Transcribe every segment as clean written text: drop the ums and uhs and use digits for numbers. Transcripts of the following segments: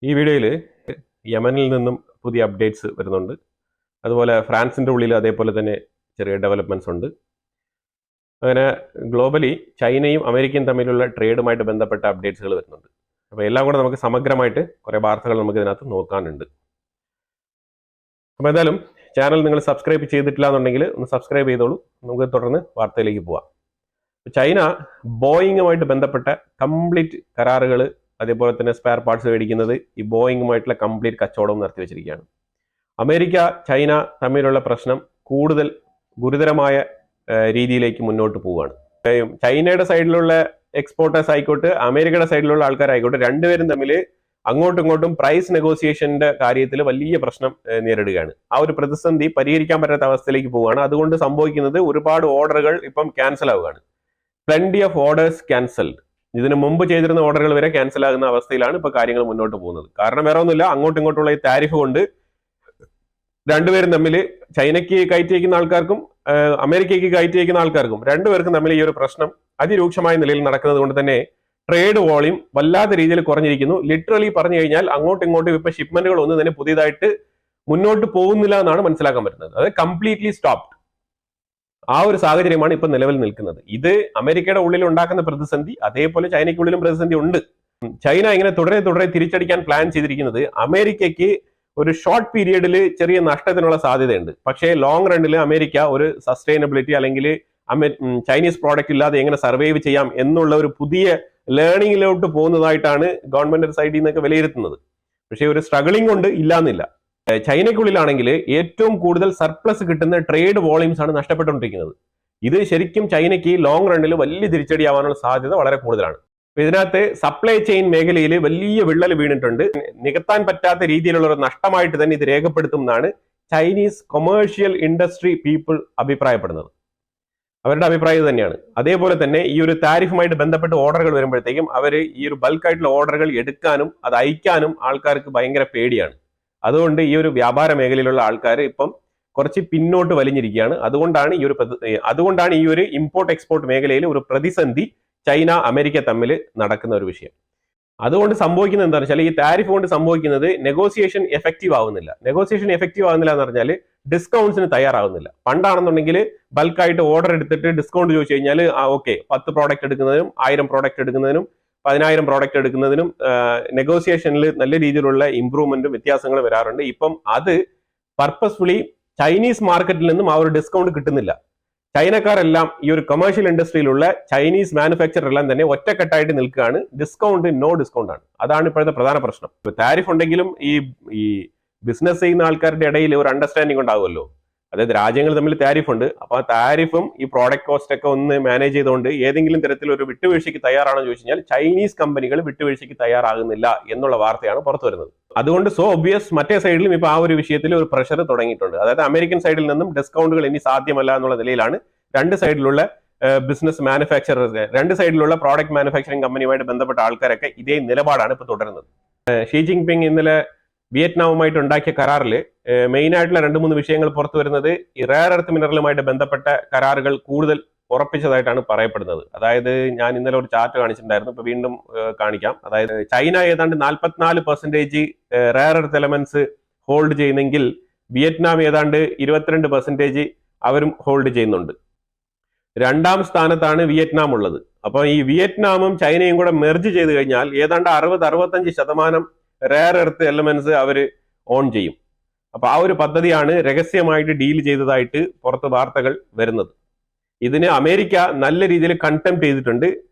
ഈ വീഡിയോയിൽ യമനിൽ നിന്നും പുതിയ അപ്ഡേറ്റ്സ് വരുന്നുണ്ട്. അതുപോലെ ഫ്രാൻസിൻ്റെ ഉള്ളിൽ അതേപോലെ തന്നെ ചെറിയ ഡെവലപ്മെൻറ്റ്സ് ഉണ്ട്. അങ്ങനെ ഗ്ലോബലി ചൈനയും അമേരിക്കയും തമ്മിലുള്ള ട്രേഡുമായിട്ട് ബന്ധപ്പെട്ട അപ്ഡേറ്റ്സുകൾ വരുന്നുണ്ട്. അപ്പോൾ എല്ലാം കൂടെ നമുക്ക് സമഗ്രമായിട്ട് കുറേ വാർത്തകൾ നമുക്ക് ഇതിനകത്ത് നോക്കാനുണ്ട്. അപ്പോൾ എന്തായാലും ചാനൽ നിങ്ങൾ സബ്സ്ക്രൈബ് ചെയ്തിട്ടില്ല എന്നുണ്ടെങ്കിൽ ഒന്ന് സബ്സ്ക്രൈബ് ചെയ്തോളൂ. നമുക്ക് തുടർന്ന് വാർത്തയിലേക്ക് പോവാം. ചൈന ബോയിങ്ങുമായിട്ട് ബന്ധപ്പെട്ട കംപ്ലീറ്റ് കരാറുകൾ, അതേപോലെ തന്നെ സ്പെയർ പാർട്സ് മേടിക്കുന്നത് ഈ ബോയിങ്ങുമായിട്ടുള്ള കംപ്ലീറ്റ് കച്ചവടവും നിർത്തി വെച്ചിരിക്കുകയാണ്. അമേരിക്ക ചൈന തമ്മിലുള്ള പ്രശ്നം കൂടുതൽ ഗുരുതരമായ രീതിയിലേക്ക് മുന്നോട്ട് പോവുകയാണ്. ചൈനയുടെ സൈഡിലുള്ള എക്സ്പോർട്ടേഴ്സ് ആയിക്കോട്ടെ, അമേരിക്കയുടെ സൈഡിലുള്ള ആൾക്കാരായിക്കോട്ടെ, രണ്ടുപേരും തമ്മിൽ അങ്ങോട്ടും ഇങ്ങോട്ടും പ്രൈസ് നെഗോസിയേഷന്റെ കാര്യത്തിൽ വലിയ പ്രശ്നം നേരിടുകയാണ്. ആ ഒരു പ്രതിസന്ധി പരിഹരിക്കാൻ പറ്റാത്ത അവസ്ഥയിലേക്ക് പോവുകയാണ്. അതുകൊണ്ട് സംഭവിക്കുന്നത് ഒരുപാട് ഓർഡറുകൾ ഇപ്പം ക്യാൻസൽ ആവുകയാണ്. Plenty of orders cancelled. ഇതിനു മുമ്പ് ചെയ്തിരുന്ന ഓർഡറുകൾ വരെ ക്യാൻസൽ ആകുന്ന അവസ്ഥയിലാണ് ഇപ്പൊ കാര്യങ്ങൾ മുന്നോട്ട് പോകുന്നത്. കാരണം വേറെ ഒന്നുമില്ല, അങ്ങോട്ടും ഇങ്ങോട്ടുള്ള ഈ താരിഫ് കൊണ്ട് രണ്ടുപേരും തമ്മിൽ, ചൈനയ്ക്ക് കയറ്റി അയക്കുന്ന ആൾക്കാർക്കും അമേരിക്കയ്ക്ക് കയറ്റി അയക്കുന്ന ആൾക്കാർക്കും രണ്ടുപേർക്കും തമ്മിൽ ഈ ഒരു പ്രശ്നം അതിരൂക്ഷമായ നിലയിൽ നടക്കുന്നത് കൊണ്ട് തന്നെ ട്രേഡ് വോളിയം വല്ലാത്ത രീതിയിൽ കുറഞ്ഞിരിക്കുന്നു. ലിറ്ററലി പറഞ്ഞു കഴിഞ്ഞാൽ അങ്ങോട്ടും ഇങ്ങോട്ടും ഇപ്പൊ ഷിപ്മെന്റുകൾ ഒന്നും തന്നെ പുതിയതായിട്ട് മുന്നോട്ട് പോകുന്നില്ല എന്നാണ് മനസ്സിലാക്കാൻ പറ്റുന്നത്. അത് കംപ്ലീറ്റ്ലി സ്റ്റോപ്ഡ്. ആ ഒരു സാഹചര്യമാണ് ഇപ്പൊ നിലവിൽ നിൽക്കുന്നത്. ഇത് അമേരിക്കയുടെ ഉള്ളിൽ ഉണ്ടാക്കുന്ന പ്രതിസന്ധി, അതേപോലെ ചൈനയ്ക്കുള്ളിലും പ്രതിസന്ധി ഉണ്ട്. ചൈന ഇങ്ങനെ തുടരെ തിരിച്ചടിക്കാൻ പ്ലാൻ ചെയ്തിരിക്കുന്നത് അമേരിക്കയ്ക്ക് ഒരു ഷോർട്ട് പീരിയഡിൽ ചെറിയ നഷ്ടത്തിനുള്ള സാധ്യതയുണ്ട്. പക്ഷേ ലോങ് റണ്ണിൽ അമേരിക്ക ഒരു സസ്റ്റൈനബിലിറ്റി അല്ലെങ്കിൽ ചൈനീസ് പ്രോഡക്റ്റ് ഇല്ലാതെ എങ്ങനെ സർവൈവ് ചെയ്യാം എന്നുള്ള ഒരു പുതിയ ലേണിംഗിലോട്ട് പോകുന്നതായിട്ടാണ് ഗവൺമെന്റ് സൈഡിൽ നിന്നൊക്കെ വിലയിരുത്തുന്നത്. പക്ഷേ ഒരു സ്ട്രഗിളിംഗ് കൊണ്ട് ഇല്ലാന്നില്ല. ചൈനയ്ക്കുള്ളിലാണെങ്കിൽ ഏറ്റവും കൂടുതൽ സർപ്ലസ് കിട്ടുന്ന ട്രേഡ് വോളിയൂംസ് ആണ് നഷ്ടപ്പെട്ടുകൊണ്ടിരിക്കുന്നത്. ഇത് ശരിക്കും ചൈനയ്ക്ക് ലോങ് റണ്ണിൽ വലിയ തിരിച്ചടിയാവാനുള്ള സാധ്യത വളരെ കൂടുതലാണ്. ഇതിനകത്ത് സപ്ലൈ ചെയിൻ മേഖലയിൽ വലിയ വിള്ളൽ വീണിട്ടുണ്ട്. നികത്താൻ പറ്റാത്ത രീതിയിലുള്ള ഒരു നഷ്ടമായിട്ട് തന്നെ ഇത് രേഖപ്പെടുത്തും എന്നാണ് ചൈനീസ് കൊമേഴ്ഷ്യൽ ഇൻഡസ്ട്രി പീപ്പിൾ അഭിപ്രായപ്പെടുന്നത്. അവരുടെ അഭിപ്രായം തന്നെയാണ്. അതേപോലെ തന്നെ ഈ ഒരു താരിഫുമായിട്ട് ബന്ധപ്പെട്ട് ഓർഡറുകൾ വരുമ്പോഴത്തേക്കും അവർ ഈ ഒരു ബൾക്കായിട്ടുള്ള ഓർഡറുകൾ എടുക്കാനും അത് അയക്കാനും ആൾക്കാർക്ക് ഭയങ്കര പേടിയാണ്. അതുകൊണ്ട് ഈ ഒരു വ്യാപാര മേഖലയിലുള്ള ആൾക്കാർ ഇപ്പം കുറച്ച് പിന്നോട്ട് വലിഞ്ഞിരിക്കുകയാണ്. അതുകൊണ്ടാണ് ഈ ഒരു ഇമ്പോർട്ട് എക്സ്പോർട്ട് മേഖലയിൽ ഒരു പ്രതിസന്ധി ചൈന അമേരിക്ക തമ്മിൽ നടക്കുന്ന ഒരു വിഷയം. അതുകൊണ്ട് സംഭവിക്കുന്നത് എന്താണെന്ന് വെച്ചാൽ, ഈ താരിഫ് കൊണ്ട് സംഭവിക്കുന്നത് നെഗോസിയേഷൻ എഫക്റ്റീവ് ആവുന്നില്ല. എന്ന് പറഞ്ഞാൽ ഡിസ്കൗണ്ട്സിന് തയ്യാറാവുന്നില്ല. പണ്ടാണെന്നുണ്ടെങ്കിൽ ബൾക്കായിട്ട് ഓർഡർ എടുത്തിട്ട് ഡിസ്കൗണ്ട് ചോദിച്ചു കഴിഞ്ഞാൽ ഓക്കെ, 10 പ്രോഡക്റ്റ് എടുക്കുന്നതിനും 1000 പ്രോഡക്റ്റ് എടുക്കുന്നതിനും 10,000 പ്രോഡക്റ്റ് എടുക്കുന്നതിനും നെഗോസിയേഷനിൽ നല്ല രീതിയിലുള്ള ഇംപ്രൂവ്മെന്റും വ്യത്യാസങ്ങളും വരാറുണ്ട്. ഇപ്പം അത് പർപ്പസ്ഫുള്ളി ചൈനീസ് മാർക്കറ്റിൽ നിന്നും ആ ഒരു ഡിസ്കൗണ്ട് കിട്ടുന്നില്ല. ചൈനക്കാരെല്ലാം ഈ ഒരു കൊമേഴ്ഷ്യൽ ഇൻഡസ്ട്രിയിലുള്ള ചൈനീസ് മാനുഫാക്ചർ എല്ലാം തന്നെ ഒറ്റക്കെട്ടായിട്ട് നിൽക്കുകയാണ്. നോ ഡിസ്കൗണ്ട് ആണ്. അതാണ് ഇപ്പോഴത്തെ പ്രധാന പ്രശ്നം. താരിഫ് ഉണ്ടെങ്കിലും ഈ ബിസിനസ് ചെയ്യുന്ന ആൾക്കാരുടെ ഇടയിൽ ഒരു അണ്ടർസ്റ്റാൻഡിംഗ് ഉണ്ടാവുമല്ലോ. അതായത് രാജ്യങ്ങൾ തമ്മിൽ താരിഫ് ഉണ്ട്. അപ്പൊ ആ താരിഫും ഈ പ്രോഡക്റ്റ് കോസ്റ്റ് ഒക്കെ ഒന്ന് മാനേജ് ചെയ്തുകൊണ്ട് ഏതെങ്കിലും തരത്തിൽ ഒരു വിട്ടുവീഴ്ചയ്ക്ക് തയ്യാറാണെന്ന് ചോദിച്ചു കഴിഞ്ഞാൽ ചൈനീസ് കമ്പനികൾ വിട്ടുവീഴ്ചയ്ക്ക് തയ്യാറാകുന്നില്ല എന്നുള്ള വാർത്തയാണ് പുറത്തു വരുന്നത്. അതുകൊണ്ട് സോ ഒബ്വിയസ് മറ്റേ സൈഡിലും ഇപ്പൊ ആ ഒരു വിഷയത്തിൽ ഒരു പ്രഷർ തുടങ്ങിയിട്ടുണ്ട്. അതായത് അമേരിക്കൻ സൈഡിൽ നിന്നും ഡിസ്കൗണ്ടുകൾ ഇനി സാധ്യമല്ല എന്നുള്ള നിലയിലാണ് രണ്ട് സൈഡിലുള്ള ബിസിനസ് മാനുഫാക്ചറേഴ്സ്, രണ്ട് സൈഡിലുള്ള പ്രോഡക്റ്റ് മാനുഫാക്ചറിംഗ് കമ്പനിയുമായിട്ട് ബന്ധപ്പെട്ട ആൾക്കാരൊക്കെ ഇതേ നിലപാടാണ് ഇപ്പൊ തുടരുന്നത്. ഷീ ജിൻപിങ് ഇന്നലെ വിയറ്റ്നാമുമായിട്ട് ഉണ്ടാക്കിയ കരാറിൽ മെയിൻ ആയിട്ടുള്ള 2-3 വിഷയങ്ങൾ പുറത്തു വരുന്നത് ഈ റെയർ എർത്ത് മിനറലുമായിട്ട് ബന്ധപ്പെട്ട കരാറുകൾ കൂടുതൽ ഉറപ്പിച്ചതായിട്ടാണ് പറയപ്പെടുന്നത്. അതായത് ഞാൻ ഇന്നലെ ഒരു ചാർട്ട് കാണിച്ചിട്ടുണ്ടായിരുന്നു, ഇപ്പൊ വീണ്ടും കാണിക്കാം. അതായത് ചൈന ഏതാണ്ട് 44% റെയർ എർത്ത് എലമെന്റ്സ് ഹോൾഡ് ചെയ്യുന്നെങ്കിൽ വിയറ്റ്നാം ഏതാണ്ട് 22% അവരും ഹോൾഡ് ചെയ്യുന്നുണ്ട്. 2ാം സ്ഥാനത്താണ് വിയറ്റ്നാം ഉള്ളത്. അപ്പൊ ഈ വിയറ്റ്നാമും ചൈനയും കൂടെ മെർജ് ചെയ്ത് കഴിഞ്ഞാൽ ഏതാണ്ട് 60-65% റെയർ എർത്ത് എലമെന്റ്സ് അവർ ഓൺ ചെയ്യും. അപ്പൊ ആ ഒരു പദ്ധതിയാണ് രഹസ്യമായിട്ട് ഡീൽ ചെയ്തതായിട്ട് പുറത്ത് വാർത്തകൾ വരുന്നത്. ഇതിന് അമേരിക്ക നല്ല രീതിയിൽ കണ്ടംപ്റ്റ് ചെയ്തിട്ടുണ്ട്.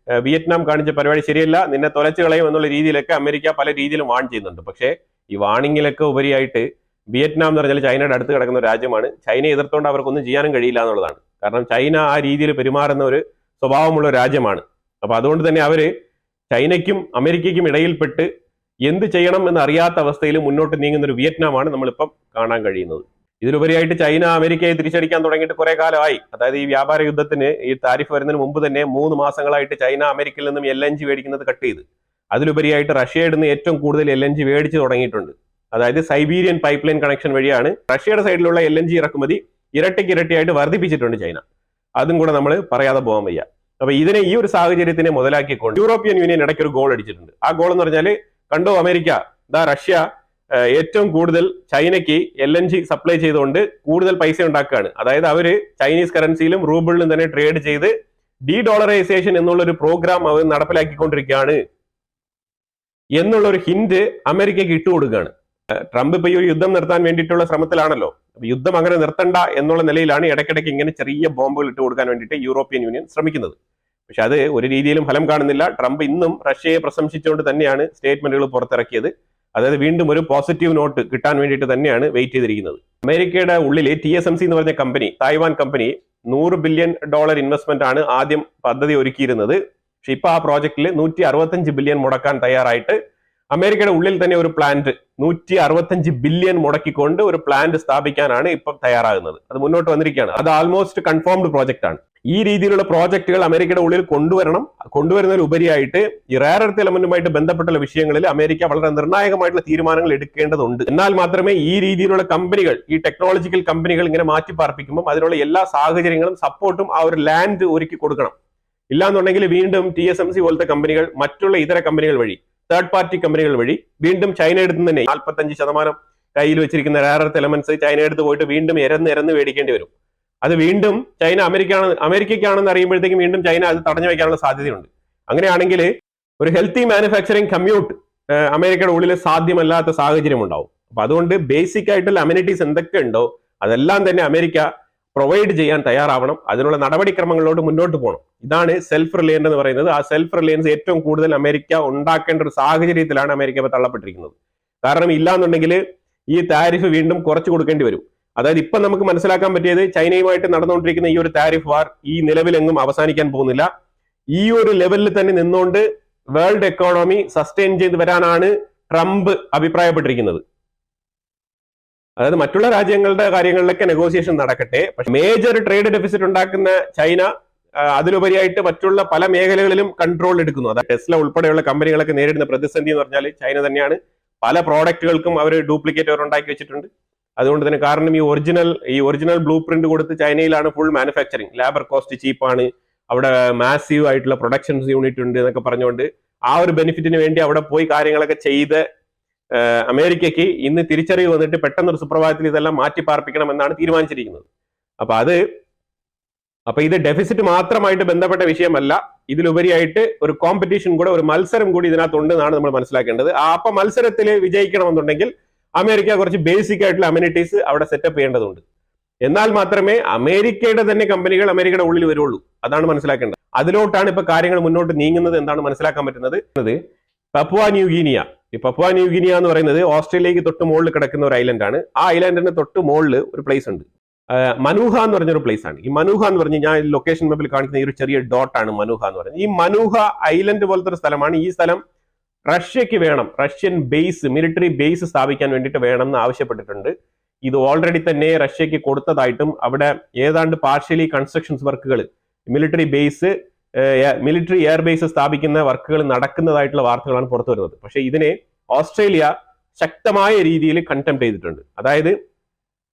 വിയറ്റ്നാം കാണിച്ച പരിപാടി ശരിയല്ല, നിന്നെ തൊലച്ചു കളയും എന്നുള്ള രീതിയിലൊക്കെ അമേരിക്ക പല രീതിയിലും വാൺ ചെയ്യുന്നുണ്ട്. പക്ഷേ ഈ വാണിങ്ങിലൊക്കെ ഉപരിയായിട്ട് വിയറ്റ്നാം എന്ന് പറഞ്ഞാൽ ചൈനയുടെ അടുത്ത് കിടക്കുന്ന ഒരു രാജ്യമാണ്. ചൈനയെ എതിർത്തുകൊണ്ട് അവർക്കൊന്നും ചെയ്യാനും കഴിയില്ല എന്നുള്ളതാണ്. കാരണം ചൈന ആ രീതിയിൽ പെരുമാറുന്ന ഒരു സ്വഭാവമുള്ള രാജ്യമാണ്. അപ്പൊ അതുകൊണ്ട് തന്നെ അവര് ചൈനയ്ക്കും അമേരിക്കയ്ക്കും ഇടയിൽപ്പെട്ട് എന്ത് ചെയ്യണം എന്ന് അറിയാത്ത അവസ്ഥയിൽ മുന്നോട്ട് നീങ്ങുന്ന ഒരു വിയറ്റ്നാമാണ് നമ്മളിപ്പം കാണാൻ കഴിയുന്നത്. ഇതിലുപരിയായിട്ട് ചൈന അമേരിക്കയെ തിരിച്ചടിക്കാൻ തുടങ്ങിയിട്ട് കുറെ കാലമായി. അതായത് ഈ വ്യാപാര യുദ്ധത്തിന്, ഈ താരിഫ് വരുന്നതിന് മുമ്പ് തന്നെ 3 മാസങ്ങളായിട്ട് ചൈന അമേരിക്കയിൽ നിന്നും LNG മേടിക്കുന്നത് കട്ട് ചെയ്ത്, അതിലുപരിയായിട്ട് റഷ്യയുടെ നിന്ന് ഏറ്റവും കൂടുതൽ LNG മേടിച്ച് തുടങ്ങിയിട്ടുണ്ട്. അതായത് സൈബീരിയൻ പൈപ്പ് ലൈൻ കണക്ഷൻ വഴിയാണ് റഷ്യയുടെ സൈഡിലുള്ള LNG ഇറക്കുമതി ഇരട്ടിയായിട്ട് വർദ്ധിപ്പിച്ചിട്ടുണ്ട് ചൈന. അതും കൂടെ നമ്മൾ പറയാതെ പോകാൻ വയ്യ. അപ്പൊ ഈ ഒരു സാഹചര്യത്തിനെ മുതലാക്കിക്കൊണ്ട് യൂറോപ്യൻ യൂണിയൻ ഇടയ്ക്ക് ഒരു ഗോൾ അടിച്ചിട്ടുണ്ട്. ആ ഗോൾ എന്ന് പറഞ്ഞാൽ, കണ്ടോ അമേരിക്ക, റഷ്യ ഏറ്റവും കൂടുതൽ ചൈനയ്ക്ക് LNG സപ്ലൈ ചെയ്തുകൊണ്ട് കൂടുതൽ പൈസ ഉണ്ടാക്കുകയാണ്. അതായത് അവര് ചൈനീസ് കറൻസിയിലും റൂബിളിലും തന്നെ ട്രേഡ് ചെയ്ത് ഡോളറൈസേഷൻ എന്നുള്ളൊരു പ്രോഗ്രാം അവർ നടപ്പിലാക്കിക്കൊണ്ടിരിക്കുകയാണ് എന്നുള്ളൊരു ഹിന്റ് അമേരിക്കയ്ക്ക് ഇട്ടുകൊടുക്കുകയാണ്. ട്രംപ് ഇപ്പൊ ഈ ഒരു യുദ്ധം നിർത്താൻ വേണ്ടിയിട്ടുള്ള ശ്രമത്തിലാണല്ലോ. യുദ്ധം അങ്ങനെ നിർത്തണ്ട എന്നുള്ള നിലയിലാണ് ഇടയ്ക്കിടയ്ക്ക് ഇങ്ങനെ ചെറിയ ബോംബുകൾ ഇട്ട് കൊടുക്കാൻ വേണ്ടിയിട്ട് യൂറോപ്യൻ യൂണിയൻ ശ്രമിക്കുന്നത്. പക്ഷെ അത് ഒരു രീതിയിലും ഫലം കാണുന്നില്ല. ട്രംപ് ഇന്നും റഷ്യയെ പ്രശംസിച്ചുകൊണ്ട് തന്നെയാണ് സ്റ്റേറ്റ്മെന്റുകൾ പുറത്തിറക്കിയത്. അതായത് വീണ്ടും ഒരു പോസിറ്റീവ് നോട്ട് കിട്ടാൻ വേണ്ടിയിട്ട് തന്നെയാണ് വെയിറ്റ് ചെയ്തിരിക്കുന്നത്. അമേരിക്കയുടെ ഉള്ളിൽ TSMC എന്ന് പറഞ്ഞ company, Taiwan company, $100 billion investment ആണ് ആദ്യം പദ്ധതി ഒരുക്കിയിരുന്നത്. പക്ഷെ ഇപ്പൊ ആ പ്രോജക്റ്റിൽ $165 ബില്യൺ മുടക്കാൻ തയ്യാറായിട്ട് അമേരിക്കയുടെ ഉള്ളിൽ തന്നെ ഒരു പ്ലാന്റ് $165 ബില്യൺ മുടക്കിക്കൊണ്ട് ഒരു പ്ലാന്റ് സ്ഥാപിക്കാനാണ് ഇപ്പം തയ്യാറാകുന്നത്. അത് മുന്നോട്ട് വന്നിരിക്കുകയാണ്. അത് ആൾമോസ്റ്റ് കൺഫേംഡ് പ്രോജക്റ്റ് ആണ്. ഈ രീതിയിലുള്ള പ്രോജക്റ്റുകൾ അമേരിക്കയുടെ ഉള്ളിൽ കൊണ്ടുവരുന്നതിൽ ഉപരിയായിട്ട് ഈ റെയർ എർത്ത് എലമെന്റുമായിട്ട് ബന്ധപ്പെട്ടുള്ള വിഷയങ്ങളിൽ അമേരിക്ക വളരെ നിർണായകമായിട്ടുള്ള തീരുമാനങ്ങൾ എടുക്കേണ്ടതുണ്ട്. എന്നാൽ മാത്രമേ ഈ രീതിയിലുള്ള കമ്പനികൾ, ഈ ടെക്നോളജിക്കൽ കമ്പനികൾ ഇങ്ങനെ മാറ്റി പാർപ്പിക്കുമ്പോൾ അതിനുള്ള എല്ലാ സാഹചര്യങ്ങളും സപ്പോർട്ടും ആ ഒരു ലാൻഡ് ഒരുക്കി കൊടുക്കണം. ഇല്ലാന്നുണ്ടെങ്കിൽ വീണ്ടും TSMC പോലത്തെ കമ്പനികൾ മറ്റുള്ള ഇതര കമ്പനികൾ വഴി, തേർഡ് പാർട്ടി കമ്പനികൾ വഴി വീണ്ടും ചൈനയുടെ തന്നെ 45% കയ്യിൽ വെച്ചിരിക്കുന്ന റെയർ എർത്ത് എലമെന്റ്സ് ചൈനയെടുത്ത് പോയിട്ട് വീണ്ടും ഇരന്ന് മേടിക്കേണ്ടി വരും. അത് വീണ്ടും ചൈന അമേരിക്കയ്ക്കാണെന്ന് അറിയുമ്പോഴത്തേക്കും വീണ്ടും ചൈന അത് തടഞ്ഞു വയ്ക്കാനുള്ള സാധ്യതയുണ്ട്. അങ്ങനെയാണെങ്കിൽ ഒരു ഹെൽത്തി മാനുഫാക്ചറിങ് കമ്മ്യൂട്ട് അമേരിക്കയുടെ ഉള്ളിൽ സാധ്യമല്ലാത്ത സാഹചര്യം ഉണ്ടാവും. അപ്പൊ അതുകൊണ്ട് ബേസിക് ആയിട്ടുള്ള അമ്യൂണിറ്റീസ് എന്തൊക്കെ ഉണ്ടോ അതെല്ലാം തന്നെ അമേരിക്ക പ്രൊവൈഡ് ചെയ്യാൻ തയ്യാറാവണം. അതിനുള്ള നടപടിക്രമങ്ങളിലോട്ട് മുന്നോട്ട് പോകണം. ഇതാണ് സെൽഫ് റിലയൻസ് എന്ന് പറയുന്നത്. ആ സെൽഫ് റിലയൻസ് ഏറ്റവും കൂടുതൽ അമേരിക്ക ഉണ്ടാക്കേണ്ട ഒരു സാഹചര്യത്തിലാണ് അമേരിക്ക ഇപ്പോൾ തള്ളപ്പെട്ടിരിക്കുന്നത്. കാരണം ഇല്ലാന്നുണ്ടെങ്കിൽ ഈ താരിഫ് വീണ്ടും കുറച്ചു കൊടുക്കേണ്ടി വരും. അതായത് ഇപ്പൊ നമുക്ക് മനസ്സിലാക്കാൻ പറ്റിയത് ചൈനയുമായിട്ട് നടന്നുകൊണ്ടിരിക്കുന്ന ഈ ഒരു താരിഫ് വാർ ഈ നിലവിലെങ്ങും അവസാനിക്കാൻ പോകുന്നില്ല. ഈ ഒരു ലെവലിൽ തന്നെ നിന്നുകൊണ്ട് വേൾഡ് എക്കോണമി സസ്റ്റെയിൻ ചെയ്ത് വരാനാണ് ട്രംപ് അഭിപ്രായപ്പെട്ടിരിക്കുന്നത്. അതായത് മറ്റുള്ള രാജ്യങ്ങളുടെ കാര്യങ്ങളിലൊക്കെ നെഗോസിയേഷൻ നടക്കട്ടെ, പക്ഷെ മേജർ ട്രേഡ് ഡെഫിസിറ്റ് ഉണ്ടാക്കുന്ന ചൈന അതിലുപരിയായിട്ട് മറ്റുള്ള പല മേഖലകളിലും കൺട്രോൾ എടുക്കുന്നു. അതായത് ടെസ്ല ഉൾപ്പെടെയുള്ള കമ്പനികളൊക്കെ നേരിടുന്ന പ്രതിസന്ധി എന്ന് പറഞ്ഞാൽ ചൈന തന്നെയാണ്. പല പ്രോഡക്റ്റുകൾക്കും അവർ ഡ്യൂപ്ലിക്കേറ്റ് അവർ ഉണ്ടാക്കി വെച്ചിട്ടുണ്ട്. അതുകൊണ്ട് തന്നെ കാരണം ഈ ഒറിജിനൽ ബ്ലൂ പ്രിന്റ് കൊടുത്ത് ചൈനയിലാണ് ഫുൾ മാനുഫാക്ചറിങ്, ലേബർ കോസ്റ്റ് ചീപ്പാണ്, അവിടെ മാസീവ് ആയിട്ടുള്ള പ്രൊഡക്ഷൻസ് യൂണിറ്റ് ഉണ്ട് എന്നൊക്കെ പറഞ്ഞുകൊണ്ട് ആ ഒരു ബെനിഫിറ്റിന് വേണ്ടി അവിടെ പോയി കാര്യങ്ങളൊക്കെ ചെയ്ത് അമേരിക്കയ്ക്ക് ഇന്ന് തിരിച്ചറിവ് വന്നിട്ട് പെട്ടെന്നൊരു സുപ്രഭാതത്തിൽ ഇതെല്ലാം മാറ്റി പാർപ്പിക്കണം എന്നാണ് തീരുമാനിച്ചിരിക്കുന്നത്. അപ്പൊ ഇത് ഡെഫിസിറ്റ് മാത്രമായിട്ട് ബന്ധപ്പെട്ട വിഷയമല്ല, ഇതിലുപരിയായിട്ട് ഒരു കോമ്പറ്റീഷൻ കൂടെ, ഒരു മത്സരം കൂടി ഇതിനകത്തുണ്ടെന്നാണ് നമ്മൾ മനസ്സിലാക്കേണ്ടത്. അപ്പൊ മത്സരത്തിൽ വിജയിക്കണമെന്നുണ്ടെങ്കിൽ അമേരിക്ക കുറച്ച് ബേസിക് ആയിട്ടുള്ള അമ്യൂണിറ്റീസ് അവിടെ സെറ്റപ്പ് ചെയ്യേണ്ടതുണ്ട്. എന്നാൽ മാത്രമേ അമേരിക്കയുടെ തന്നെ കമ്പനികൾ അമേരിക്കയുടെ ഉള്ളിൽ വരുള്ളൂ. അതാണ് മനസ്സിലാക്കേണ്ടത്. അതിലോട്ടാണ് ഇപ്പൊ കാര്യങ്ങൾ മുന്നോട്ട് നീങ്ങുന്നത് എന്നാണ് മനസ്സിലാക്കാൻ പറ്റുന്നത്. Papua New Guinea. ഈ പപ്പുവ ന്യൂഗിനിയ എന്ന് പറയുന്നത് ഓസ്ട്രേലിയക്ക് തൊട്ട് മുകളിൽ കിടക്കുന്ന ഒരു ഐലൻഡ് ആണ്. ആ ഐലൻഡിന് തൊട്ട് മുകളിൽ ഒരു പ്ലേസ് ഉണ്ട്, മനുഹ എന്ന് പറഞ്ഞൊരു പ്ലേസ് ആണ്. ഈ മനുഹ എന്ന് പറഞ്ഞ് ഞാൻ ലൊക്കേഷൻ മാപ്പിൽ കാണിക്കുന്ന ഈ ഒരു ചെറിയ ഡോട്ടാണ് മനുഹ എന്ന് പറയുന്നത്. ഈ മനുഹ ഐലൻഡ് പോലത്തെ ഒരു സ്ഥലമാണ്. ഈ സ്ഥലം റഷ്യക്ക് വേണം, റഷ്യൻ ബേസ്, മിലിറ്ററി ബേസ് സ്ഥാപിക്കാൻ വേണ്ടിയിട്ട് വേണം എന്ന് ആവശ്യപ്പെട്ടിട്ടുണ്ട്. ഇത് ഓൾറെഡി തന്നെ റഷ്യക്ക് കൊടുത്തതായിട്ടും അവിടെ ഏതാണ്ട് പാർഷ്യലി കൺസ്ട്രക്ഷൻസ് വർക്കുകൾ, മിലിറ്ററി ബേസ്, മിലിറ്ററി എയർബേസ് സ്ഥാപിക്കുന്ന വർക്കുകൾ നടക്കുന്നതായിട്ടുള്ള വാർത്തകളാണ് പുറത്തു വരുന്നത്. പക്ഷേ ഇതിനെ ഓസ്ട്രേലിയ ശക്തമായ രീതിയിൽ കണ്ടംപ്റ്റ് ചെയ്തിട്ടുണ്ട്. അതായത്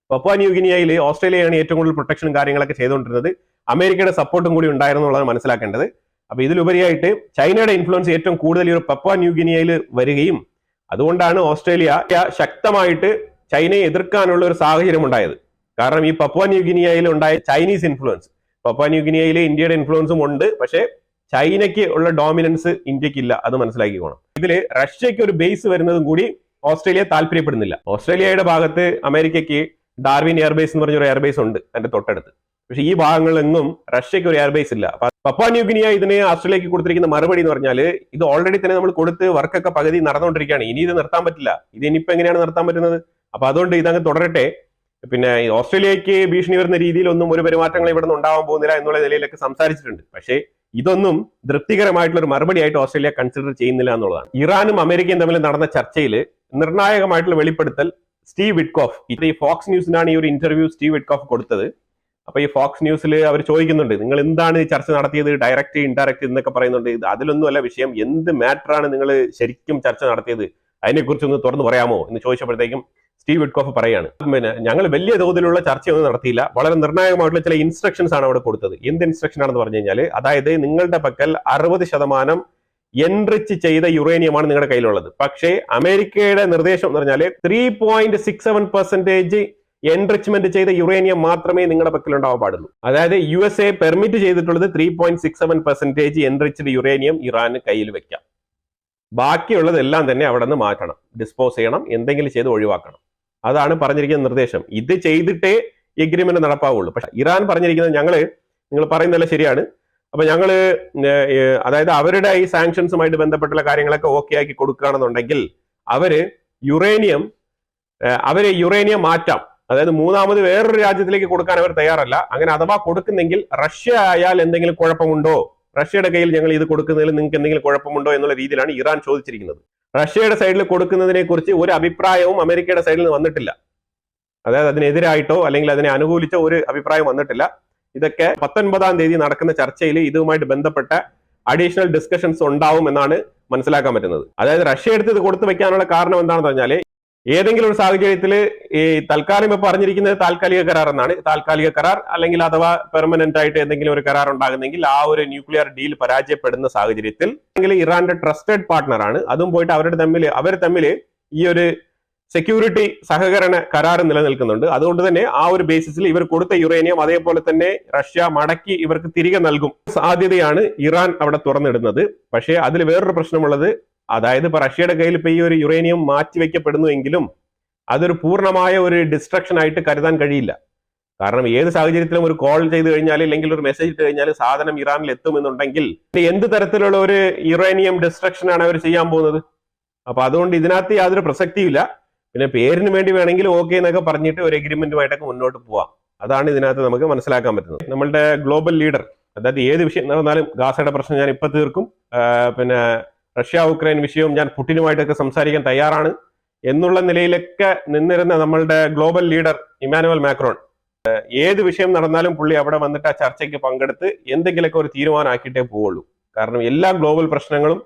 പപ്പുവ ന്യൂഗിനിയയിൽ ഓസ്ട്രേലിയയാണ് ഏറ്റവും കൂടുതൽ പ്രൊട്ടക്ഷനും കാര്യങ്ങളൊക്കെ ചെയ്തുകൊണ്ടിരുന്നത്. അമേരിക്കയുടെ സപ്പോർട്ടും കൂടി ഉണ്ടായിരുന്നു എന്നുള്ളതാണ് മനസ്സിലാക്കേണ്ടത്. അപ്പൊ ഇതിലുപരിയായിട്ട് ചൈനയുടെ ഇൻഫ്ലുവൻസ് ഏറ്റവും കൂടുതൽ ഈ ഒരു പപ്പുവ ന്യൂഗിനിയയിൽ വരികയും അതുകൊണ്ടാണ് ഓസ്ട്രേലിയ ശക്തമായിട്ട് ചൈനയെ എതിർക്കാനുള്ള ഒരു സാഹചര്യം ഉണ്ടായത്. കാരണം ഈ പപ്പുവ ന്യൂഗിനിയയിൽ ഉണ്ടായ ചൈനീസ് ഇൻഫ്ലുവൻസ്, പപ്പുവ ന്യൂഗിനിയയിൽ ഇന്ത്യയുടെ ഇൻഫ്ലുവൻസും ഉണ്ട്, പക്ഷേ ചൈനയ്ക്ക് ഉള്ള ഡോമിനൻസ് ഇന്ത്യക്കില്ല. അത് മനസ്സിലാക്കിക്കോണം. ഇതില് റഷ്യക്ക് ഒരു ബേസ് വരുന്നതും കൂടി ഓസ്ട്രേലിയ താല്പര്യപ്പെടുന്നില്ല. ഓസ്ട്രേലിയയുടെ ഭാഗത്ത് അമേരിക്കയ്ക്ക് ഡാർവിൻ എയർബേസ് എന്ന് പറഞ്ഞൊരു എയർബേസ് ഉണ്ട് അതിന്റെ തൊട്ടടുത്ത്. പക്ഷെ ഈ ഭാഗങ്ങളിലെങ്ങും റഷ്യക്ക് ഒരു എയർബേസ് ഇല്ല. പപ്പുവ ന്യൂഗിനിയ ഇതിന് ഓസ്ട്രേലിയക്ക് കൊടുത്തിരിക്കുന്ന മറുപടി എന്ന് പറഞ്ഞാൽ ഇത് ഓൾറെഡി തന്നെ നമ്മൾ കൊടുത്ത് വർക്കൊക്കെ പകുതി നടന്നുകൊണ്ടിരിക്കുകയാണ്, ഇനി ഇത് നിർത്താൻ പറ്റില്ല, ഇത് ഇനിയിപ്പോ എങ്ങനെയാണ് നിർത്താൻ പറ്റുന്നത്? അപ്പൊ അതുകൊണ്ട് ഇതങ്ങ് തുടരട്ടെ. പിന്നെ ഓസ്ട്രേലിയക്ക് ഭീഷണി വരുന്ന രീതിയിലൊന്നും ഒരു പെരുമാറ്റങ്ങൾ ഇവിടെ നിന്ന് ഉണ്ടാവാൻ പോകുന്നില്ല എന്നുള്ള നിലയിലൊക്കെ സംസാരിച്ചിട്ടുണ്ട്. പക്ഷേ ഇതൊന്നും തൃപ്തികരമായിട്ടുള്ള ഒരു മറുപടിയായിട്ട് ഓസ്ട്രേലിയ കൺസിഡർ ചെയ്യുന്നില്ല എന്നുള്ളതാണ്. ഇറാനും അമേരിക്കയും തമ്മിൽ നടന്ന ചർച്ചയിൽ നിർണായകമായിട്ടുള്ള വെളിപ്പെടുത്തൽ സ്റ്റീവ് വിറ്റ്കോഫ്, ഈ ഫോക്സ് ന്യൂസിനാണ് ഈ ഒരു ഇന്റർവ്യൂ സ്റ്റീവ് വിറ്റ്കോഫ് കൊടുത്തത്. അപ്പൊ ഈ ഫോക്സ് ന്യൂസിൽ അവർ ചോദിക്കുന്നുണ്ട്, നിങ്ങൾ എന്താണ് ചർച്ച നടത്തിയത്, ഡയറക്റ്റ് ഇൻഡയറക്റ്റ് എന്നൊക്കെ പറയുന്നുണ്ട്. ഇത് അതിലൊന്നും അല്ല വിഷയം, എന്ത് മാറ്ററാണ് നിങ്ങൾ ശരിക്കും ചർച്ച നടത്തിയത്, അതിനെക്കുറിച്ചൊന്ന് തുറന്നു പറയാമോ എന്ന് ചോദിച്ചപ്പോഴത്തേക്കും സ്റ്റീവ് വിറ്റ്കോഫ് പറയാണ്, പിന്നെ ഞങ്ങൾ വലിയ തോതിലുള്ള ചർച്ചയൊന്നും നടത്തിയില്ല, വളരെ നിർണായകമായിട്ടുള്ള ചില ഇൻസ്ട്രക്ഷൻസ് ആണ് അവിടെ കൊടുത്തത്. എന്ത് ഇൻസ്ട്രക്ഷൻ ആണെന്ന് പറഞ്ഞു കഴിഞ്ഞാൽ, അതായത് നിങ്ങളുടെ പക്കൽ 60% എൻറിച്ച് ചെയ്ത യുറേനിയമാണ് നിങ്ങളുടെ കയ്യിലുള്ളത്. പക്ഷേ അമേരിക്കയുടെ നിർദ്ദേശം എന്ന് പറഞ്ഞാൽ 3.67% എൻറിച്ച്മെന്റ് ചെയ്ത യുറേനിയം മാത്രമേ നിങ്ങളുടെ പക്കൽ ഉണ്ടാവാൻ പാടുള്ളൂ. അതായത് USA പെർമിറ്റ് ചെയ്തിട്ടുള്ളത് 3.67% എൻറിച്ച്ഡ് യുറേനിയം ഇറാന് കയ്യിൽ വെക്കാം. ബാക്കിയുള്ളതെല്ലാം തന്നെ അവിടെ നിന്ന് മാറ്റണം, ഡിസ്പോസ് ചെയ്യണം, എന്തെങ്കിലും ചെയ്ത് ഒഴിവാക്കണം. അതാണ് പറഞ്ഞിരിക്കുന്ന നിർദ്ദേശം. ഇത് ചെയ്തിട്ടേ എഗ്രിമെന്റ് നടപ്പാവുള്ളൂ. പക്ഷെ ഇറാൻ പറഞ്ഞിരിക്കുന്നത് നിങ്ങൾ പറയുന്നതല്ല ശരിയാണ്, അപ്പൊ അതായത് അവരുടെ ഈ സാങ്ഷൻസുമായിട്ട് ബന്ധപ്പെട്ടുള്ള കാര്യങ്ങളൊക്കെ ഓക്കെ ആക്കി കൊടുക്കുകയാണെന്നുണ്ടെങ്കിൽ അവര് യുറേനിയം മാറ്റാം. അതായത് മൂന്നാമത് വേറൊരു രാജ്യത്തിലേക്ക് കൊടുക്കാൻ അവർ തയ്യാറല്ല. അങ്ങനെ അഥവാ കൊടുക്കുന്നെങ്കിൽ റഷ്യ ആയാൽ എന്തെങ്കിലും കുഴപ്പമുണ്ടോ, റഷ്യയുടെ കയ്യിൽ ഞങ്ങൾ ഇത് കൊടുക്കുന്നതിൽ നിങ്ങൾക്ക് എന്തെങ്കിലും കുഴപ്പമുണ്ടോ എന്നുള്ള രീതിയിലാണ് ഇറാൻ ചോദിച്ചിരിക്കുന്നത്. റഷ്യയുടെ സൈഡിൽ കൊടുക്കുന്നതിനെ കുറിച്ച് ഒരു അഭിപ്രായവും അമേരിക്കയുടെ സൈഡിൽ നിന്ന് വന്നിട്ടില്ല. അതായത് അതിനെതിരായിട്ടോ അല്ലെങ്കിൽ അതിനെ അനുകൂലിച്ചോ ഒരു അഭിപ്രായം വന്നിട്ടില്ല. ഇതൊക്കെ 19-ാം തീയതി നടക്കുന്ന ചർച്ചയിൽ ഇതുമായിട്ട് ബന്ധപ്പെട്ട അഡീഷണൽ ഡിസ്കഷൻസ് ഉണ്ടാവും എന്നാണ് മനസ്സിലാക്കാൻ പറ്റുന്നത്. അതായത് റഷ്യ എടുത്ത് ഇത് കൊടുത്തു വെക്കാനുള്ള കാരണം എന്താണെന്ന് പറഞ്ഞാൽ ഏതെങ്കിലും ഒരു സാഹചര്യത്തിൽ ഈ തൽക്കാലം ഇപ്പൊ പറഞ്ഞിരിക്കുന്നത് താൽക്കാലിക കരാർ എന്നാണ്. താൽക്കാലിക കരാർ അല്ലെങ്കിൽ അഥവാ പെർമനന്റ് ആയിട്ട് എന്തെങ്കിലും ഒരു കരാർ ഉണ്ടാകുന്നെങ്കിൽ ആ ഒരു ന്യൂക്ലിയർ ഡീൽ പരാജയപ്പെടുന്ന സാഹചര്യത്തിൽ ഇറാന്റെ ട്രസ്റ്റഡ് പാർട്ട്ണറാണ്, അതും പോയിട്ട് അവർ തമ്മിൽ ഈ ഒരു സെക്യൂരിറ്റി സഹകരണ കരാർ നിലനിൽക്കുന്നുണ്ട്. അതുകൊണ്ട് തന്നെ ആ ഒരു ബേസിസിൽ ഇവർ കൊടുത്ത യുറേനിയം അതേപോലെ തന്നെ റഷ്യ മടക്കി ഇവർക്ക് തിരികെ നൽകും സാധ്യതയാണ് ഇറാൻ അവിടെ തുറന്നിടുന്നത്. പക്ഷേ അതിൽ വേറൊരു പ്രശ്നമുള്ളത്, അതായത് ഇപ്പൊ റഷ്യയുടെ കയ്യിൽ ഇപ്പൊ ഈ ഒരു യുറേനിയം മാറ്റിവെക്കപ്പെടുന്നുവെങ്കിലും അതൊരു പൂർണ്ണമായ ഒരു ഡിസ്ട്രക്ഷൻ ആയിട്ട് കരുതാൻ കഴിയില്ല. കാരണം ഏത് സാഹചര്യത്തിലും ഒരു കോൾ ചെയ്ത് കഴിഞ്ഞാൽ അല്ലെങ്കിൽ ഒരു മെസ്സേജ് ഇട്ട് കഴിഞ്ഞാൽ സാധനം ഇറാനിൽ എത്തുമെന്നുണ്ടെങ്കിൽ എന്ത് തരത്തിലുള്ള ഒരു യുറേനിയം ഡിസ്ട്രക്ഷൻ ആണ് അവർ ചെയ്യാൻ പോകുന്നത്? അപ്പൊ അതുകൊണ്ട് ഇതിനകത്ത് യാതൊരു പ്രസക്തിയില്ല. പിന്നെ പേരിന് വേണ്ടി വേണമെങ്കിൽ ഓക്കെ എന്നൊക്കെ പറഞ്ഞിട്ട് ഒരു എഗ്രിമെന്റുമായിട്ടൊക്കെ മുന്നോട്ട് പോവാം. അതാണ് ഇതിനകത്ത് നമുക്ക് മനസ്സിലാക്കാൻ പറ്റുന്നത്. നമ്മളുടെ ഗ്ലോബൽ ലീഡർ, അതായത് ഏത് വിഷയം നടന്നാലും ഗാസയുടെ പ്രശ്നം ഞാൻ ഇപ്പൊ തീർക്കും, പിന്നെ റഷ്യ ഉക്രൈൻ വിഷയവും ഞാൻ പുടിനുമായിട്ടൊക്കെ സംസാരിക്കാൻ തയ്യാറാണ് എന്നുള്ള നിലയിലൊക്കെ നിന്നിരുന്ന നമ്മളുടെ ഗ്ലോബൽ ലീഡർ ഇമ്മാനുവൽ മാക്രോൺ ഏത് വിഷയം നടന്നാലും പുള്ളി അവിടെ വന്നിട്ട് ആ ചർച്ചയ്ക്ക് പങ്കെടുത്ത് എന്തെങ്കിലുമൊക്കെ ഒരു തീരുമാനമാക്കിയിട്ടേ പോവുള്ളൂ. കാരണം എല്ലാ ഗ്ലോബൽ പ്രശ്നങ്ങളും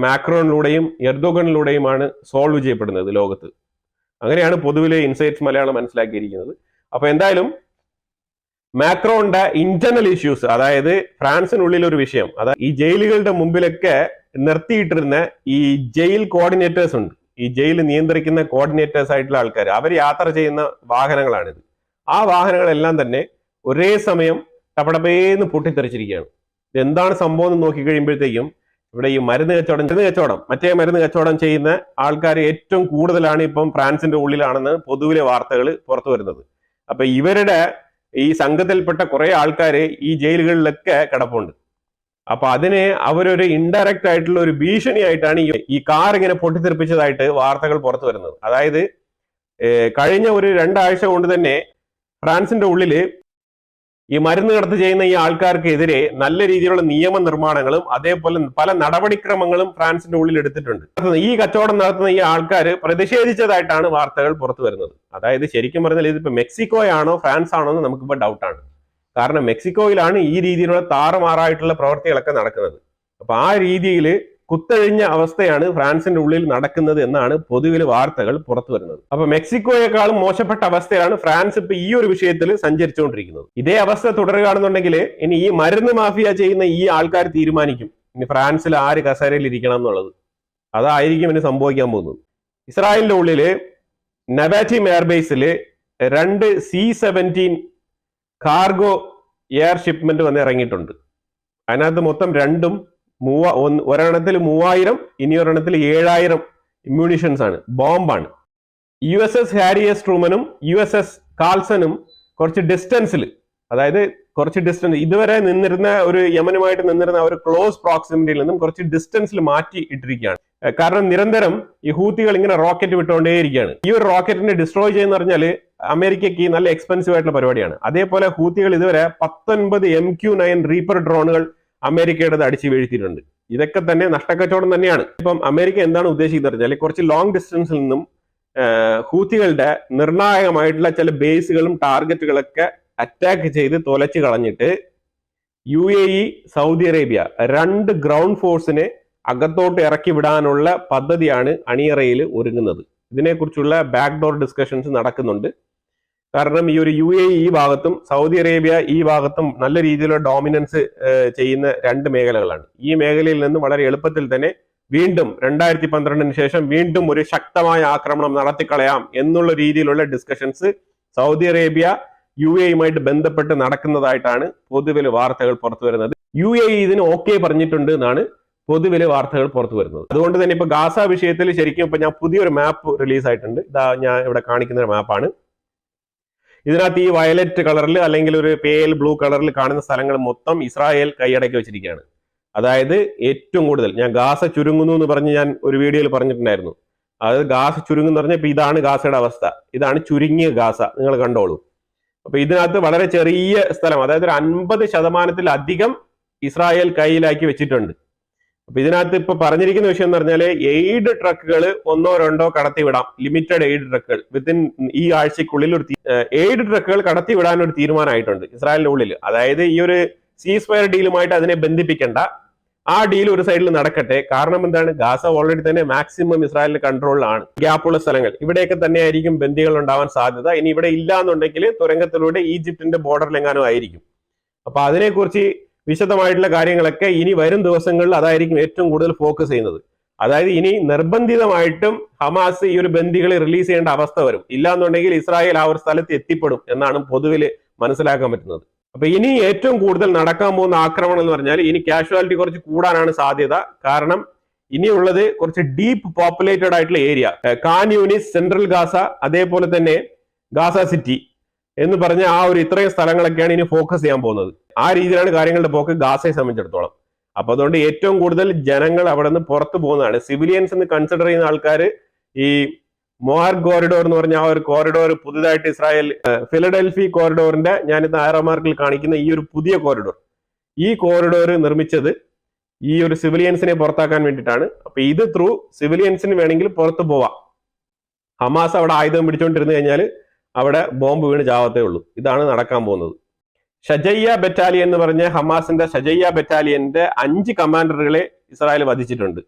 മാക്രോണിലൂടെയും എർദോഗണിലൂടെയുമാണ് സോൾവ് ചെയ്യപ്പെടുന്നത് ലോകത്ത്. അങ്ങനെയാണ് പൊതുവിലെ ഇൻസൈറ്റ്സ് മലയാളം മനസ്സിലാക്കിയിരിക്കുന്നത്. അപ്പൊ എന്തായാലും മാക്രോണിന്റെ ഇന്റർണൽ ഇഷ്യൂസ്, അതായത് ഫ്രാൻസിനുള്ളിൽ ഒരു വിഷയം, അതായത് ഈ ജയിലുകളുടെ മുമ്പിലൊക്കെ നിർത്തിയിട്ടിരുന്ന ഈ ജയിൽ കോർഡിനേറ്റേഴ്സ് ഉണ്ട്, ഈ ജയിൽ നിയന്ത്രിക്കുന്ന കോർഡിനേറ്റേഴ്സ് ആയിട്ടുള്ള ആൾക്കാർ, അവർ യാത്ര ചെയ്യുന്ന വാഹനങ്ങളാണിത്. ആ വാഹനങ്ങളെല്ലാം തന്നെ ഒരേ സമയം ടപടപേന്ന് പൊട്ടിത്തെറിച്ചിരിക്കുകയാണ്. ഇതെന്താണ് സംഭവം എന്ന് നോക്കിക്കഴിയുമ്പോഴത്തേക്കും ഇവിടെ ഈ മരുന്ന് കച്ചവടം ചെയ്യുന്ന ആൾക്കാർ ഏറ്റവും കൂടുതലാണ് ഇപ്പം ഫ്രാൻസിന്റെ ഉള്ളിലാണെന്ന് പൊതുവിലെ വാർത്തകൾ പുറത്തു വരുന്നത്. അപ്പൊ ഇവരുടെ ഈ സംഘത്തിൽപ്പെട്ട കുറെ ആൾക്കാർ ഈ ജയിലുകളിലൊക്കെ കിടപ്പുണ്ട്. അപ്പൊ അതിനെ അവരൊരു ഇൻഡയറക്റ്റ് ആയിട്ടുള്ള ഒരു ഭീഷണിയായിട്ടാണ് ഈ കാർ ഇങ്ങനെ പൊട്ടിത്തെറിപ്പിച്ചതായിട്ട് വാർത്തകൾ പുറത്തു വരുന്നത്. അതായത് കഴിഞ്ഞ ഒരു 2 ആഴ്ച കൊണ്ട് തന്നെ ഫ്രാൻസിന്റെ ഉള്ളില് ഈ മരുന്ന് കടത്ത് ചെയ്യുന്ന ഈ ആൾക്കാർക്കെതിരെ നല്ല രീതിയിലുള്ള നിയമനിർമ്മാണങ്ങളും അതേപോലെ പല നടപടിക്രമങ്ങളും ഫ്രാൻസിന്റെ ഉള്ളിൽ എടുത്തിട്ടുണ്ട്. ഈ കച്ചവടം നടത്തുന്ന ഈ ആൾക്കാർ പ്രതിഷേധിച്ചതായിട്ടാണ് വാർത്തകൾ പുറത്തു വരുന്നത്. അതായത് ശരിക്കും പറഞ്ഞാൽ ഇതിപ്പോ മെക്സിക്കോയാണോ ഫ്രാൻസ് ആണോ എന്ന് നമുക്കിപ്പോ ഡൗട്ടാണ്. കാരണം മെക്സിക്കോയിലാണ് ഈ രീതിയിലുള്ള താറുമാറായിട്ടുള്ള പ്രവർത്തികളൊക്കെ നടക്കുന്നത്. അപ്പൊ ആ രീതിയിൽ കുത്തഴിഞ്ഞ അവസ്ഥയാണ് ഫ്രാൻസിന്റെ ഉള്ളിൽ നടക്കുന്നത് എന്നാണ് പൊതുവിൽ വാർത്തകൾ പുറത്തു വരുന്നത്. അപ്പൊ മെക്സിക്കോയെക്കാളും മോശപ്പെട്ട അവസ്ഥയാണ് ഫ്രാൻസ് ഇപ്പൊ ഈ ഒരു വിഷയത്തിൽ സഞ്ചരിച്ചുകൊണ്ടിരിക്കുന്നത്. ഇതേ അവസ്ഥ തുടരുകയാണെന്നുണ്ടെങ്കിൽ ഇനി ഈ മരുന്ന് മാഫിയ ചെയ്യുന്ന ഈ ആൾക്കാർ തീരുമാനിക്കും ഇനി ഫ്രാൻസിൽ ആര് കസേരയിൽ ഇരിക്കണം എന്നുള്ളത്. അതായിരിക്കും ഇനി സംഭവിക്കാൻ പോകുന്നത്. ഇസ്രായേലിന്റെ ഉള്ളില് നവാറ്റിം എയർബേസിൽ 2 C-17 കാർഗോ എയർ ഷിപ്മെന്റ് വന്ന് ഇറങ്ങിയിട്ടുണ്ട്. അതിനകത്ത് മൊത്തം ഒരെണ്ണത്തിൽ 3000, ഇനി ഒരെണ്ണത്തിൽ 7000 ഇമ്മ്യൂണിഷൻസ് ആണ്, ബോംബാണ്. USS ഹാരി എസ് ട്രൂമനും USS കാൾസനും കുറച്ച് ഡിസ്റ്റൻസിൽ, അതായത് ഇതുവരെ നിന്നിരുന്ന ഒരു യമനുമായിട്ട് നിന്നിരുന്ന ഒരു ക്ലോസ് പ്രോക്സിമിറ്റിയിൽ നിന്നും കുറച്ച് ഡിസ്റ്റൻസിൽ മാറ്റി ഇട്ടിരിക്കുകയാണ്. കാരണം നിരന്തരം ഈ ഹൂത്തികൾ ഇങ്ങനെ റോക്കറ്റ് വിട്ടുകൊണ്ടേയിരിക്കുകയാണ്. ഈ ഒരു റോക്കറ്റിനെ ഡിസ്ട്രോയ് ചെയ്യുന്ന പറഞ്ഞാൽ അമേരിക്കയ്ക്ക് നല്ല എക്സ്പെൻസീവ് ആയിട്ടുള്ള പരിപാടിയാണ്. അതേപോലെ ഹൂത്തികൾ ഇതുവരെ 19 MQ-9 റീപ്പർ ഡ്രോണുകൾ അമേരിക്കയുടേത് അടിച്ചു വീഴ്ത്തിയിട്ടുണ്ട്. ഇതൊക്കെ തന്നെ നഷ്ടക്കച്ചവടം തന്നെയാണ്. ഇപ്പം അമേരിക്ക എന്താണ് ഉദ്ദേശിക്കുന്നത് പറഞ്ഞാൽ കുറച്ച് ലോങ് ഡിസ്റ്റൻസിൽ നിന്നും ഹൂത്തികളുടെ നിർണായകമായിട്ടുള്ള ചില ബേസുകളും ടാർഗറ്റുകളൊക്കെ അറ്റാക്ക് ചെയ്ത് തൊലച്ചു കളഞ്ഞിട്ട് UAE, സൗദി അറേബ്യ 2 ഗ്രൗണ്ട് ഫോഴ്സിനെ അകത്തോട്ട് ഇറക്കി വിടാനുള്ള പദ്ധതിയാണ് അണിയറയിൽ ഒരുങ്ങുന്നത്. ഇതിനെക്കുറിച്ചുള്ള ബാക്ക്ഡോർ ഡിസ്കഷൻസ് നടക്കുന്നുണ്ട്. കാരണം ഈ ഒരു UAE ഈ ഭാഗത്തും സൗദി അറേബ്യ ഈ ഭാഗത്തും നല്ല രീതിയിലുള്ള ഡോമിനൻസ് ചെയ്യുന്ന രണ്ട് മേഖലകളാണ്. ഈ മേഖലയിൽ നിന്ന് വളരെ എളുപ്പത്തിൽ തന്നെ വീണ്ടും 2012 ശേഷം വീണ്ടും ഒരു ശക്തമായ ആക്രമണം നടത്തിക്കളയാം എന്നുള്ള രീതിയിലുള്ള ഡിസ്കഷൻസ് സൗദി അറേബ്യ UAEയുമായിട്ട് ബന്ധപ്പെട്ട് നടക്കുന്നതായിട്ടാണ് പൊതുവിൽ വാർത്തകൾ പുറത്തു വരുന്നത്. UAE ഇതിന് ഓക്കെ പറഞ്ഞിട്ടുണ്ട് എന്നാണ് പൊതുവിലെ വാർത്തകൾ പുറത്തു വരുന്നത്. അതുകൊണ്ട് തന്നെ ഇപ്പൊ ഗാസ വിഷയത്തിൽ ശരിക്കും ഇപ്പൊ ഞാൻ പുതിയൊരു മാപ്പ് റിലീസ് ആയിട്ടുണ്ട്. ഇതാ ഞാൻ ഇവിടെ കാണിക്കുന്ന ഒരു മാപ്പാണ്. ഇതിനകത്ത് ഈ വയലറ്റ് കളറിൽ അല്ലെങ്കിൽ ഒരു പേൽ ബ്ലൂ കളറിൽ കാണുന്ന സ്ഥലങ്ങൾ മൊത്തം ഇസ്രായേൽ കൈയടക്കി വെച്ചിരിക്കുകയാണ്. അതായത് ഏറ്റവും കൂടുതൽ ഞാൻ ഗാസ ചുരുങ്ങുന്നു എന്ന് പറഞ്ഞ് ഞാൻ ഒരു വീഡിയോയിൽ പറഞ്ഞിട്ടുണ്ടായിരുന്നു. അതായത് ഗാസ ചുരുങ്ങുന്നു പറഞ്ഞാൽ ഇപ്പൊ ഇതാണ് ഗാസയുടെ അവസ്ഥ. ഇതാണ് ചുരുങ്ങിയ ഗാസ, നിങ്ങൾ കണ്ടോളൂ. അപ്പൊ ഇതിനകത്ത് വളരെ ചെറിയ സ്ഥലം, അതായത് ഒരു 50% ഇസ്രായേൽ കയ്യിലാക്കി വെച്ചിട്ടുണ്ട്. അപ്പൊ ഇതിനകത്ത് ഇപ്പൊ പറഞ്ഞിരിക്കുന്ന വിഷയം എന്ന് പറഞ്ഞാല് എയ്ഡ് ട്രക്കുകൾ 1-2 കടത്തിവിടാം, ലിമിറ്റഡ് എയ്ഡ് ട്രക്കുകൾ വിത്തിൻ ഈ ആഴ്ചക്കുള്ളിൽ ഒരു എയ്ഡ് ട്രക്കുകൾ കടത്തിവിടാൻ ഒരു തീരുമാനമായിട്ടുണ്ട് ഇസ്രായേലിന്റെ ഉള്ളിൽ. അതായത് ഈ ഒരു സീസ് ഫയർ ഡീലുമായിട്ട് അതിനെ ബന്ധിപ്പിക്കേണ്ട, ആ ഡീൽ ഒരു സൈഡിൽ നടക്കട്ടെ. കാരണം എന്താണ്, ഗാസ ഓൾറെഡി തന്നെ മാക്സിമം ഇസ്രായേലിന്റെ കൺട്രോളിലാണ്. ഗ്യാപ്പുള്ള സ്ഥലങ്ങൾ ഇവിടെയൊക്കെ തന്നെ ആയിരിക്കും ബന്ദികൾ ഉണ്ടാവാൻ സാധ്യത. ഇനി ഇവിടെ ഇല്ല എന്നുണ്ടെങ്കിൽ തുരങ്കത്തിലൂടെ ഈജിപ്തിന്റെ ബോർഡറിലെങ്ങാനും ആയിരിക്കും. അപ്പൊ അതിനെക്കുറിച്ച് വിശദമായിട്ടുള്ള കാര്യങ്ങളൊക്കെ ഇനി വരും ദിവസങ്ങളിൽ അതായിരിക്കും ഏറ്റവും കൂടുതൽ ഫോക്കസ് ചെയ്യുന്നത്. അതായത് ഇനി നിർബന്ധിതമായിട്ടും ഹമാസ് ഈ ഒരു ബന്ദികളെ റിലീസ് ചെയ്യേണ്ട അവസ്ഥ വരും. ഇല്ലാന്നുണ്ടെങ്കിൽ ഇസ്രായേൽ ആ ഒരു സ്ഥലത്ത് എത്തിപ്പെടും എന്നാണ് പൊതുവിൽ മനസ്സിലാക്കാൻ പറ്റുന്നത്. അപ്പൊ ഇനി ഏറ്റവും കൂടുതൽ നടക്കാൻ പോകുന്ന ആക്രമണം എന്ന് പറഞ്ഞാൽ ഇനി കാഷ്വാലിറ്റി കുറച്ച് കൂടാനാണ് സാധ്യത. കാരണം ഇനിയുള്ളത് കുറച്ച് ഡീപ്പ് പോപ്പുലേറ്റഡ് ആയിട്ടുള്ള area, Khan Younis, central Gaza, അതേപോലെ തന്നെ ഗാസ സിറ്റി എന്ന് പറഞ്ഞ ആ ഒരു ഇത്രയും സ്ഥലങ്ങളൊക്കെയാണ് ഇനി ഫോക്കസ് ചെയ്യാൻ പോകുന്നത്. ആ രീതിയിലാണ് കാര്യങ്ങളുടെ പോക്ക് ഗാസയെ സംബന്ധിച്ചിടത്തോളം. അപ്പൊ അതുകൊണ്ട് ഏറ്റവും കൂടുതൽ ജനങ്ങൾ അവിടെ നിന്ന് പുറത്തു പോകുന്നതാണ്. സിവിലിയൻസ് എന്ന് കൺസിഡർ ചെയ്യുന്ന ആൾക്കാർ ഈ മോർ കോറിഡോർ എന്ന് പറഞ്ഞ ആ ഒരു കോറിഡോർ പുതുതായിട്ട് ഇസ്രായേൽ ഫിലഡൽഫി കോറിഡോറിന്റെ ഞാനിത് ആരോ മാർക്കിൽ കാണിക്കുന്ന ഈ ഒരു പുതിയ കോറിഡോർ, ഈ കോറിഡോർ നിർമ്മിച്ചത് ഈ ഒരു സിവിലിയൻസിനെ പുറത്താക്കാൻ വേണ്ടിയിട്ടാണ്. അപ്പൊ ഇത് ത്രൂ സിവിലിയൻസിന് വേണമെങ്കിൽ പുറത്തു പോവാം. ഹമാസ് അവിടെ ആയുധം പിടിച്ചുകൊണ്ടിരുന്നു കഴിഞ്ഞാൽ അവിടെ ബോംബ് വീണ് ചാവത്തേ ഉള്ളൂ. ഇതാണ് നടക്കാൻ പോകുന്നത്. ഷജയ്യ ബറ്റാലിയൻ എന്ന് പറഞ്ഞ ഹമാസിന്റെ ഷജയ്യ ബറ്റാലിയന്റെ 5 കമാൻഡറുകളെ ഇസ്രായേൽ വധിച്ചിട്ടുണ്ട്.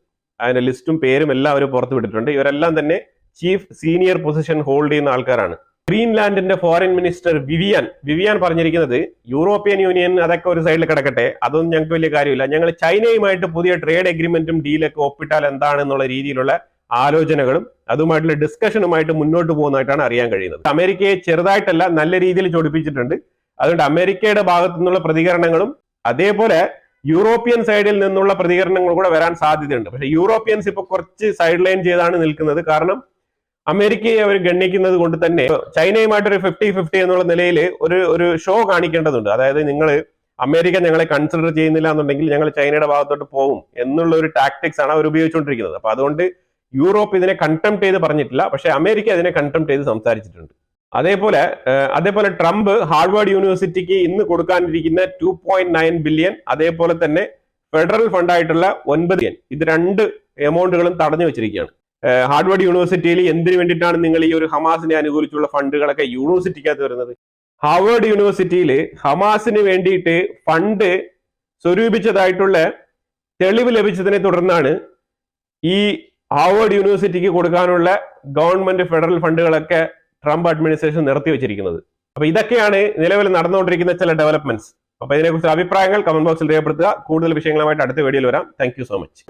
അതിന്റെ ലിസ്റ്റും പേരും എല്ലാം അവർ പുറത്തു വിട്ടിട്ടുണ്ട്. ഇവരെല്ലാം തന്നെ ചീഫ് സീനിയർ പൊസിഷൻ ഹോൾഡ് ചെയ്യുന്ന ആൾക്കാരാണ്. ഗ്രീൻലാൻഡിന്റെ ഫോറിൻ മിനിസ്റ്റർ വിവിയാൻ പറഞ്ഞിരിക്കുന്നത് യൂറോപ്യൻ യൂണിയൻ അതൊക്കെ ഒരു സൈഡിൽ കിടക്കട്ടെ, അതൊന്നും ഞങ്ങൾക്ക് വലിയ കാര്യമില്ല, ഞങ്ങൾ ചൈനയുമായിട്ട് പുതിയ ട്രേഡ് എഗ്രിമെന്റും ഡീലൊക്കെ ഒപ്പിട്ടാൽ എന്താണെന്നുള്ള രീതിയിലുള്ള ആലോചനകളും അതുമായിട്ടുള്ള ഡിസ്കഷനുമായിട്ട് മുന്നോട്ട് പോകുന്നതായിട്ടാണ് അറിയാൻ കഴിയുന്നത്. അമേരിക്കയെ ചെറുതായിട്ടല്ല നല്ല രീതിയിൽ ചൊടിപ്പിച്ചിട്ടുണ്ട്. അതുകൊണ്ട് അമേരിക്കയുടെ ഭാഗത്തു നിന്നുള്ള പ്രതികരണങ്ങളും അതേപോലെ യൂറോപ്യൻ സൈഡിൽ നിന്നുള്ള പ്രതികരണങ്ങൾ കൂടെ വരാൻ സാധ്യതയുണ്ട്. പക്ഷെ യൂറോപ്യൻസ് ഇപ്പൊ കുറച്ച് സൈഡ് ലൈൻ ചെയ്താണ് നിൽക്കുന്നത്. കാരണം അമേരിക്കയെ അവർ ഗണ്ണിക്കുന്നത് കൊണ്ട് തന്നെ ചൈനയുമായിട്ടൊരു 50-50 എന്നുള്ള നിലയിൽ ഒരു ഷോ കാണിക്കേണ്ടതുണ്ട്. അതായത് നിങ്ങൾ അമേരിക്ക ഞങ്ങളെ കൺസിഡർ ചെയ്യുന്നില്ല എന്നുണ്ടെങ്കിൽ ഞങ്ങൾ ചൈനയുടെ ഭാഗത്തോട്ട് പോകും എന്നുള്ള ഒരു ടാക്ടിക്സ് ആണ് അവർ ഉപയോഗിച്ചുകൊണ്ടിരിക്കുന്നത്. അപ്പൊ അതുകൊണ്ട് യൂറോപ്പ് ഇതിനെ കണ്ടംപ്റ്റ് ചെയ്ത് പറഞ്ഞിട്ടില്ല, പക്ഷെ അമേരിക്ക ഇതിനെ കണ്ടംപ്റ്റ് ചെയ്ത് സംസാരിച്ചിട്ടുണ്ട്. അതേപോലെ ട്രംപ് ഹാർവാർഡ് യൂണിവേഴ്സിറ്റിക്ക് ഇന്ന് കൊടുക്കാനിരിക്കുന്ന 2.9 ബില്യൺ, അതേപോലെ തന്നെ ഫെഡറൽ ഫണ്ടായിട്ടുള്ള 9 ബില്യൺ, ഇത് 2 എമൗണ്ടുകളും തടഞ്ഞു വെച്ചിരിക്കുകയാണ്. ഹാർവാർഡ് യൂണിവേഴ്സിറ്റിയിൽ എന്തിനു വേണ്ടിയിട്ടാണ് നിങ്ങൾ ഈ ഒരു ഹമാസിനെ അനുകൂലിച്ചുള്ള ഫണ്ടുകളൊക്കെ യൂണിവേഴ്സിറ്റിക്കകത്ത് വരുന്നത്? ഹാർവാർഡ് യൂണിവേഴ്സിറ്റിയിൽ ഹമാസിന് വേണ്ടിയിട്ട് ഫണ്ട് സ്വരൂപിച്ചതായിട്ടുള്ള തെളിവ് ലഭിച്ചതിനെ തുടർന്നാണ് ഈ ഹാർവാർഡ് യൂണിവേഴ്സിറ്റിക്ക് കൊടുക്കാനുള്ള ഗവൺമെന്റ് ഫെഡറൽ ഫണ്ടുകളൊക്കെ ട്രംപ് അഡ്മിനിസ്ട്രേഷൻ നിർത്തിവെച്ചിരിക്കുന്നത്. അപ്പൊ ഇതൊക്കെയാണ് നിലവിൽ നടന്നുകൊണ്ടിരിക്കുന്ന ചില ഡെവലപ്മെന്റ്സ്. അപ്പൊ ഇതിനെക്കുറിച്ച് അഭിപ്രായങ്ങൾ കമന്റ് ബോക്സിൽ രേഖപ്പെടുത്തുക. കൂടുതൽ വിഷയങ്ങളുമായിട്ട് അടുത്ത വീഡിയോയിൽ വരാം. Thank you so much.